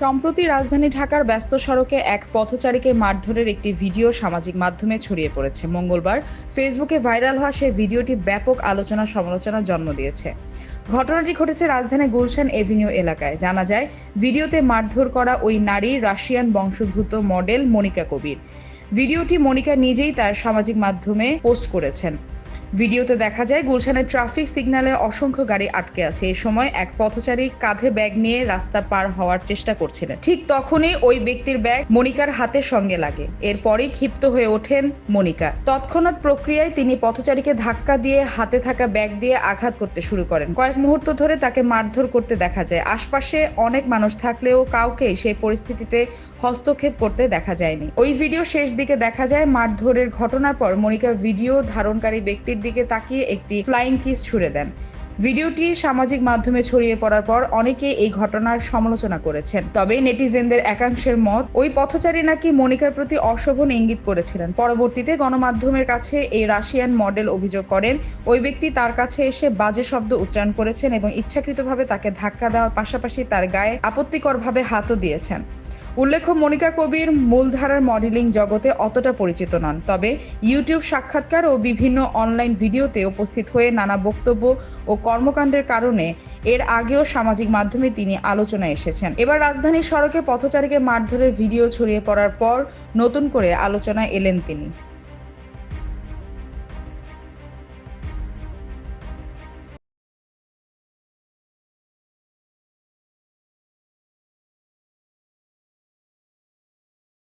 সম্প্রতি রাজধানী ঢাকার ব্যস্ত সড়কে এক পথচারীকে মারধরের একটি ভিডিও সামাজিক মাধ্যমে ছড়িয়ে পড়েছে। মঙ্গলবার ফেসবুকে ভাইরাল হওয়া সেই ভিডিওটি ব্যাপক আলোচনা সমালোচনার জন্ম দিয়েছে। ঘটনাটি ঘটেছে রাজধানীর গুলশান এভিনিউ এলাকায়। জানা যায়, ভিডিওতে মারধর করা ওই নারী রাশিয়ান বংশোদ্ভূত মডেল মনিকা কবির। ভিডিওটি মনিকা নিজেই তার সামাজিক মাধ্যমে পোস্ট করেছেন। ভিডিওতে দেখা যায় গুলশানের ট্রাফিক সিগন্যালের অসংখ্য গাড়ি আটকে আছে। এই সময় এক পথচারী কাঁধে ব্যাগ নিয়ে রাস্তা পার হওয়ার চেষ্টা করছিলেন। ঠিক তখনই ওই ব্যক্তির ব্যাগ মনিকার হাতের সঙ্গে লাগে। এরপরই ক্ষিপ্ত হয়ে ওঠেন মনিকা। তৎক্ষণাৎ প্রক্রিয়ায় তিনি পথচারীকে ধাক্কা দিয়ে হাতে থাকা ব্যাগ দিয়ে আঘাত করতে শুরু করেন। কয়েক মুহূর্ত ধরে তাকে মারধর করতে দেখা যায়। আশপাশে অনেক মানুষ থাকলেও কাউকে সেই পরিস্থিতিতে হস্তক্ষেপ করতে দেখা যায়নি। ওই ভিডিও শেষ দিকে দেখা যায় মারধরের ঘটনার পর মনিকা ভিডিও ধারণকারী ব্যক্তির দিকে তাকিয়ে একটি ফ্লাইং কিস ছুড়ে দেন। ভিডিওটি সামাজিক মাধ্যমে ছড়িয়ে পড়ার পর অনেকে এই ঘটনার সমালোচনা করেছেন। তবে নেটিজেনদের একাংশের মত, ওই পথচারী নাকি মনিকার প্রতি অশোভন ইঙ্গিত করেছিলেন। পরবর্তীতে গণমাধ্যমের কাছে এই রাশিয়ান মডেল অভিযোগ করেন, ওই ব্যক্তি তার কাছে এসে বাজে শব্দ উচ্চারণ করেছেন এবং ইচ্ছাকৃতভাবে তাকে ধাক্কা দেওয়ার পাশাপাশি তার গায়ে আপত্তিকরভাবে হাতও দিয়েছেন। উল্লেখ্য, মনিকা কবির মূলধারার মডেলিং জগতে অতটা পরিচিত নন। তবে ইউটিউব সাক্ষাৎকার ও বিভিন্ন অনলাইন ভিডিওতে উপস্থিত হয়ে নানা বক্তব্য ও কর্মকাণ্ডের কারণে এর আগেও সামাজিক মাধ্যমে তিনি আলোচনায় এসেছেন। এবার রাজধানীর সড়কে পথচারীকে মারধরের ভিডিও ছড়িয়ে পড়ার পর নতুন করে আলোচনায় এলেন তিনি।